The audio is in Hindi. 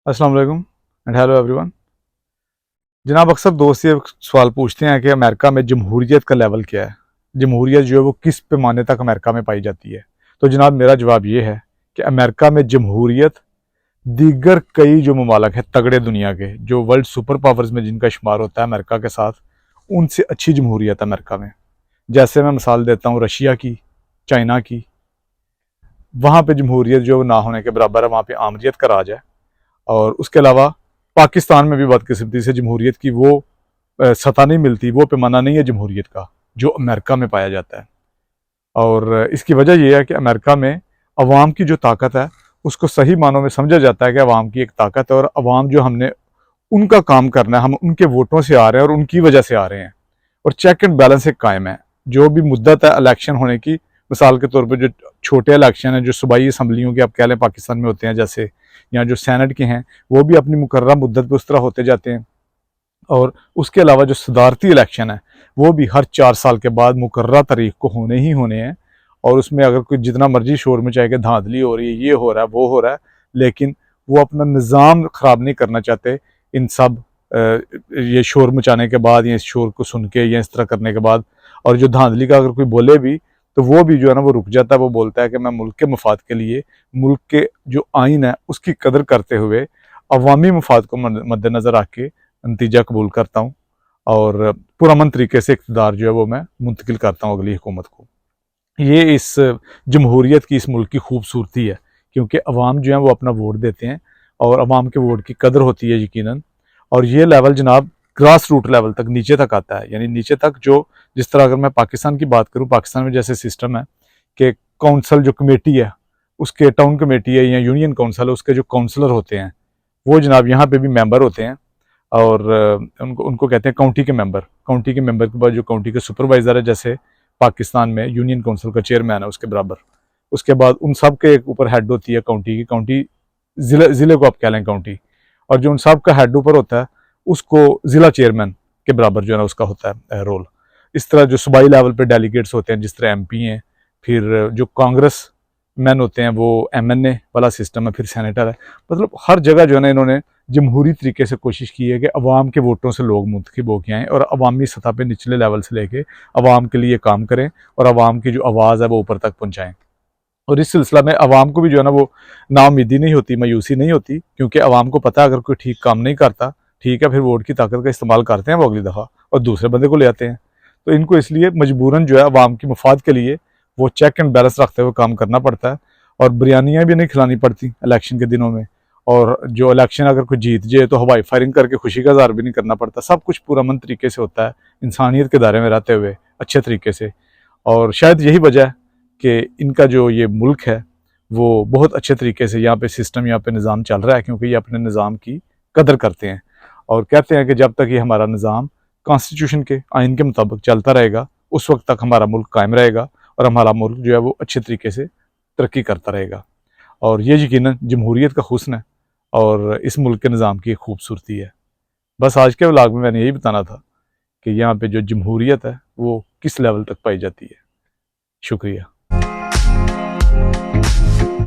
अस्सलाम वालेकुम एंड हेलो एवरीवन। जनाब, अक्सर दोस्त ये सवाल पूछते हैं कि अमेरिका में जमहूरियत का लेवल क्या है, जमहूरियत जो है वो किस पैमाने तक अमेरिका में पाई जाती है। तो जनाब, मेरा जवाब ये है कि अमेरिका में जमहूरियत दीगर कई जो ममालक है तगड़े दुनिया के, जो वर्ल्ड सुपर पावर्स में जिनका शुमार होता है अमेरिका के साथ, उनसे अच्छी जमहूरियत है अमेरिका में। जैसे मैं मिसाल देता हूँ रशिया की, चाइना की। वहाँ पे जमहूरियत जो ना होने के बराबर है, वहाँ पे आमरीत का राज है। और उसके अलावा पाकिस्तान में भी बदकिस्मती से जमहूरियत की वो सतह नहीं मिलती, वो पैमाना नहीं है जमहूरियत का जो अमेरिका में पाया जाता है। और इसकी वजह यह है कि अमेरिका में अवाम की जो ताकत है उसको सही मानों में समझा जाता है कि अवाम की एक ताकत है, और अवाम जो हमने उनका काम करना है, हम उनके वोटों से आ रहे हैं और उनकी वजह से आ रहे हैं। और चेक एंड बैलेंस एक कायम है। जो भी मुद्दत है इलेक्शन होने की, मिसाल के तौर पर जो छोटे इलेक्शन है जो सूबाई असम्बलियों के आप कह लें पाकिस्तान में होते हैं, जैसे या जो सैनेट के हैं, वो भी अपनी मुकर्रर मुद्दत पर उस तरह होते जाते हैं। और उसके अलावा जो सदारती इलेक्शन है वो भी हर 4 साल के बाद मुकर्रर तारीख को होने ही होने हैं। और उसमें अगर कोई जितना मर्जी शोर मचाए कि धांधली हो रही है, ये हो रहा है, वो हो रहा है, लेकिन वो अपना निज़ाम ख़राब नहीं करना चाहते। इन सब ये शोर मचाने के बाद या इस शोर को सुन के या इस तरह करने के बाद, और जो धांधली का अगर कोई बोले भी तो वो भी जो है ना वो रुक जाता है। वो बोलता है कि मैं मुल्क के मफाद के लिए, मुल्क के जो आइन है उसकी कदर करते हुए, अवामी मफाद को मद्देनज़र रख के नतीजा कबूल करता हूँ, और पुरअमन तरीके से इक़्तिदार जो है वो मैं मुंतकिल करता हूँ अगली हुकूमत को। ये इस जमहूरियत की, इस मुल्क की खूबसूरती है, क्योंकि अवाम जो है वो अपना वोट देते हैं और अवाम के वोट की कदर होती है यकीनन। और ये लेवल जनाब ग्रास रूट लेवल तक, नीचे तक आता है। यानी नीचे तक जो, जिस तरह अगर मैं पाकिस्तान की बात करूँ, पाकिस्तान में जैसे सिस्टम है कि काउंसिल जो कमेटी है, उसके टाउन कमेटी है या यूनियन काउंसिल है, उसके जो काउंसलर होते हैं वो जनाब यहाँ पे भी मेंबर होते हैं। और उनको उनको कहते हैं काउंटी के मेंबर। काउंटी के मेंबर के बाद जो काउंटी के सुपरवाइज़र है, जैसे पाकिस्तान में यूनियन काउंसिल का चेयरमैन है उसके बराबर। उसके बाद उन सब के ऊपर हेड होती है काउंटी की, काउंटी ज़िले को आप कह लें काउंटी। और जो उन सब का हेड ऊपर होता है उसको ज़िला चेयरमैन के बराबर जो है ना उसका होता है रोल। इस तरह जो सूबाई लेवल पे डेलीगेट्स होते हैं, जिस तरह MP हैं, फिर जो कांग्रेस मैन होते हैं वो MNA वाला सिस्टम है, फिर सेनेटर है। मतलब हर जगह जो है ना इन्होंने जमहूरी तरीके से कोशिश की है कि अवाम के वोटों से लोग मुंतखब होके आएँ और अवामी सतह पे निचले लेवल से लेके अवाम के लिए काम करें और अवाम की जो आवाज़ है वो ऊपर तक पहुँचाएँ। और इस सिलसिला में अवाम को भी जो है ना वो नाउमीदी नहीं होती, मायूसी नहीं होती, क्योंकि अवाम को पता है अगर कोई ठीक काम नहीं करता, ठीक है, फिर वोट की ताकत का इस्तेमाल करते हैं वो अगली दफ़ा और दूसरे बंदे को ले आते हैं। तो इनको इसलिए मजबूरन जो है अवाम की मफाद के लिए वो चेक एंड बैलेंस रखते हुए काम करना पड़ता है। और बिरयानियाँ भी नहीं खिलानी पड़ती इलेक्शन के दिनों में। और जो इलेक्शन अगर कोई जीत जाए तो हवाई फायरिंग करके खुशी का इज़हार भी नहीं करना पड़ता। सब कुछ पुरअमन तरीके से होता है, इंसानियत के दायरे में रहते हुए अच्छे तरीके से। और शायद यही वजह है कि इनका जो ये मुल्क है वो बहुत अच्छे तरीके से यहाँ पे सिस्टम, यहाँ पे निज़ाम चल रहा है, क्योंकि ये अपने निज़ाम की कदर करते हैं और कहते हैं कि जब तक ये हमारा निज़ाम कॉन्स्टिट्यूशन के, आइन के मुताबिक चलता रहेगा, उस वक्त तक हमारा मुल्क कायम रहेगा और हमारा मुल्क जो है वो अच्छे तरीके से तरक्की करता रहेगा। और ये यकीनन जमहूरियत का हुस्न है और इस मुल्क के निज़ाम की खूबसूरती है। बस आज के व्लॉग में मैंने यही बताना था कि यहाँ पे जो जमहूरियत है वो किस लेवल तक पाई जाती है। शुक्रिया।